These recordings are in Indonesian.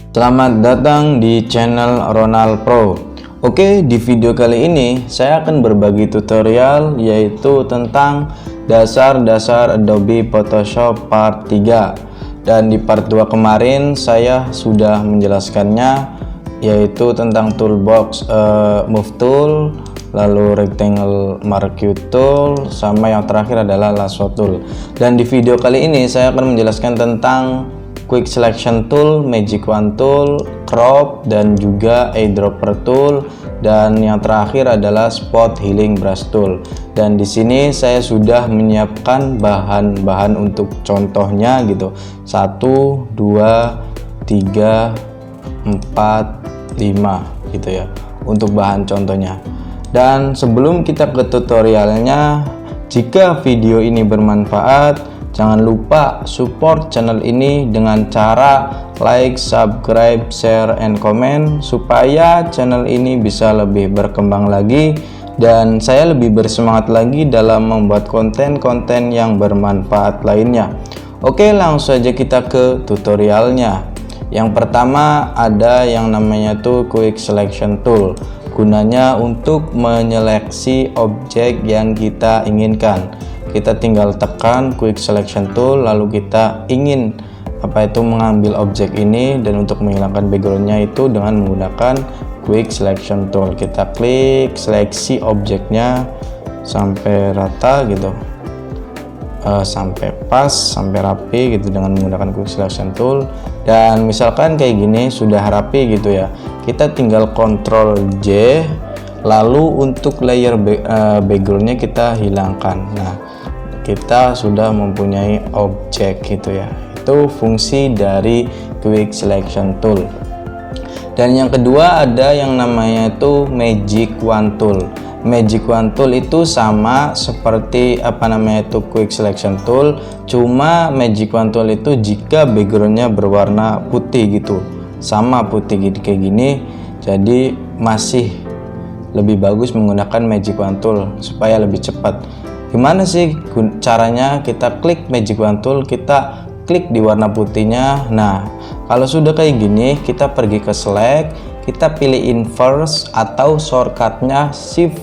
Selamat datang di channel Ronald Pro. Oke, di video kali ini saya akan berbagi tutorial yaitu tentang dasar-dasar Adobe Photoshop part 3. Dan di part 2 kemarin saya sudah menjelaskannya, yaitu tentang toolbox move tool, lalu rectangle marquee tool, sama yang terakhir adalah lasso tool. Dan di video kali ini saya akan menjelaskan tentang quick selection tool, magic wand tool, crop, dan juga eyedropper tool, dan yang terakhir adalah spot healing brush tool. Dan di sini saya sudah menyiapkan bahan-bahan untuk contohnya gitu. 1 2 3 4 5 gitu ya untuk bahan contohnya. Dan sebelum kita ke tutorialnya, jika video ini bermanfaat, jangan lupa support channel ini dengan cara like, subscribe, share, and comment supaya channel ini bisa lebih berkembang lagi dan saya lebih bersemangat lagi dalam membuat konten-konten yang bermanfaat lainnya. Oke, langsung saja kita ke tutorialnya. Yang pertama ada yang namanya tuh quick selection tool. Gunanya untuk menyeleksi objek yang kita inginkan. Kita tinggal tekan quick selection tool, lalu kita ingin mengambil objek ini, dan untuk menghilangkan backgroundnya itu dengan menggunakan quick selection tool. Kita klik seleksi objeknya sampai rata gitu, sampai pas, sampai rapi gitu dengan menggunakan quick selection tool. Dan misalkan kayak gini sudah rapi gitu ya, kita tinggal Ctrl J, lalu untuk layer backgroundnya kita hilangkan. Nah, kita sudah mempunyai objek gitu ya. Itu fungsi dari quick selection tool. Dan yang kedua ada yang namanya itu magic wand tool. Magic wand tool itu sama seperti quick selection tool, cuma magic wand tool itu jika backgroundnya berwarna putih gitu, sama putih gitu kayak gini, jadi masih lebih bagus menggunakan magic wand tool supaya lebih cepat. Gimana sih caranya? Kita klik magic wand tool, kita klik di warna putihnya. Nah, kalau sudah kayak gini, kita pergi ke select, kita pilih inverse atau shortcutnya shift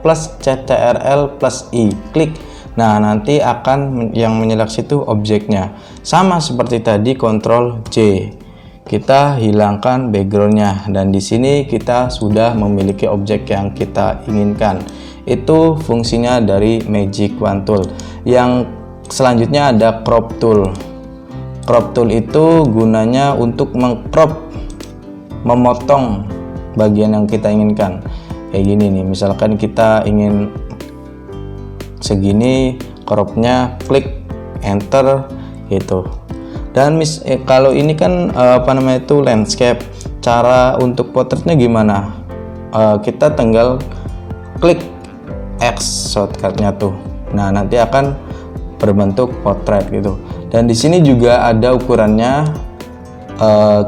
plus ctrl plus i, klik. Nah, nanti akan yang menyeleksi itu objeknya. Sama seperti tadi, Ctrl J. Kita hilangkan backgroundnya, dan di sini kita sudah memiliki objek yang kita inginkan. Itu fungsinya dari magic wand tool. Yang selanjutnya ada crop tool. Crop tool itu gunanya untuk mengcrop, memotong bagian yang kita inginkan. Kayak gini nih, misalkan kita ingin segini, cropnya klik enter gitu. Dan kalau ini kan landscape. Cara untuk potretnya gimana? Kita tinggal klik X shortcutnya tuh. Nah, nanti akan berbentuk potret gitu. Dan di sini juga ada ukurannya.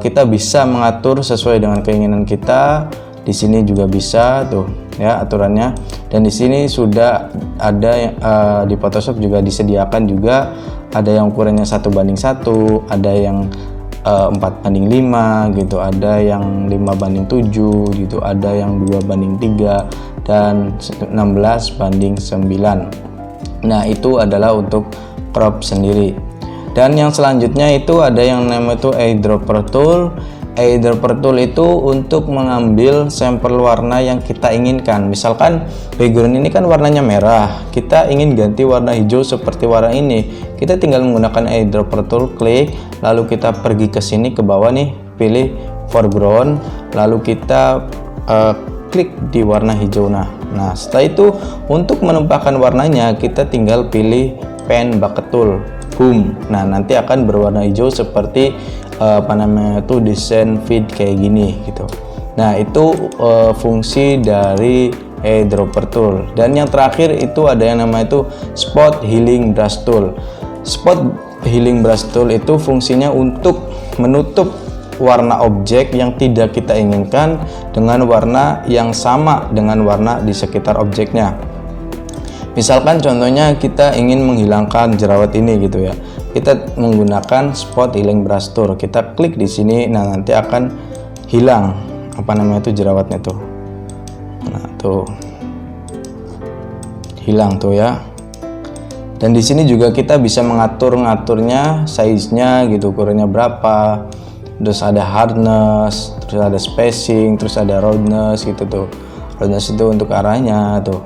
Kita bisa mengatur sesuai dengan keinginan kita. Di sini juga bisa tuh ya aturannya. Dan di sini sudah ada di Photoshop juga disediakan juga. Ada yang ukurannya 1:1, ada yang 4:5 gitu, ada yang 5:7 gitu, ada yang 2:3, dan 16:9. Nah, itu adalah untuk crop sendiri. Dan yang selanjutnya itu ada yang namanya itu eyedropper tool. Eyedropper tool itu untuk mengambil sampel warna yang kita inginkan. Misalkan background ini kan warnanya merah, kita ingin ganti warna hijau seperti warna ini. Kita tinggal menggunakan eyedropper tool, klik, lalu kita pergi ke sini ke bawah nih, pilih foreground, lalu kita klik di warna hijau. Nah, setelah itu untuk menumpahkan warnanya kita tinggal pilih pen bucket tool, boom. Nah, nanti akan berwarna hijau seperti desain feed kayak gini gitu. Nah, itu fungsi dari eyedropper tool. Dan yang terakhir itu ada yang namanya itu spot healing brush tool. Spot healing brush tool itu fungsinya untuk menutup warna objek yang tidak kita inginkan dengan warna yang sama dengan warna di sekitar objeknya. Misalkan contohnya kita ingin menghilangkan jerawat ini gitu ya. kita menggunakan spot healing brush tool. Kita klik di sini, nah nanti akan hilang apa namanya itu jerawatnya tuh. Nah, tuh. Hilang tuh ya. Dan di sini juga kita bisa mengaturnya size-nya gitu, ukurannya berapa. Terus ada hardness, terus ada spacing, terus ada roundness gitu tuh. Roundness itu untuk arahnya tuh.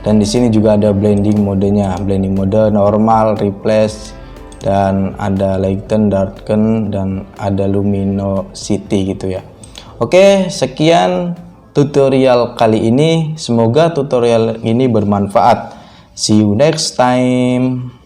Dan di sini juga ada blending modenya, blending mode normal, replace, dan ada lighten, darken, dan ada luminosity gitu ya. Oke, sekian tutorial kali ini. Semoga tutorial ini bermanfaat. See you next time.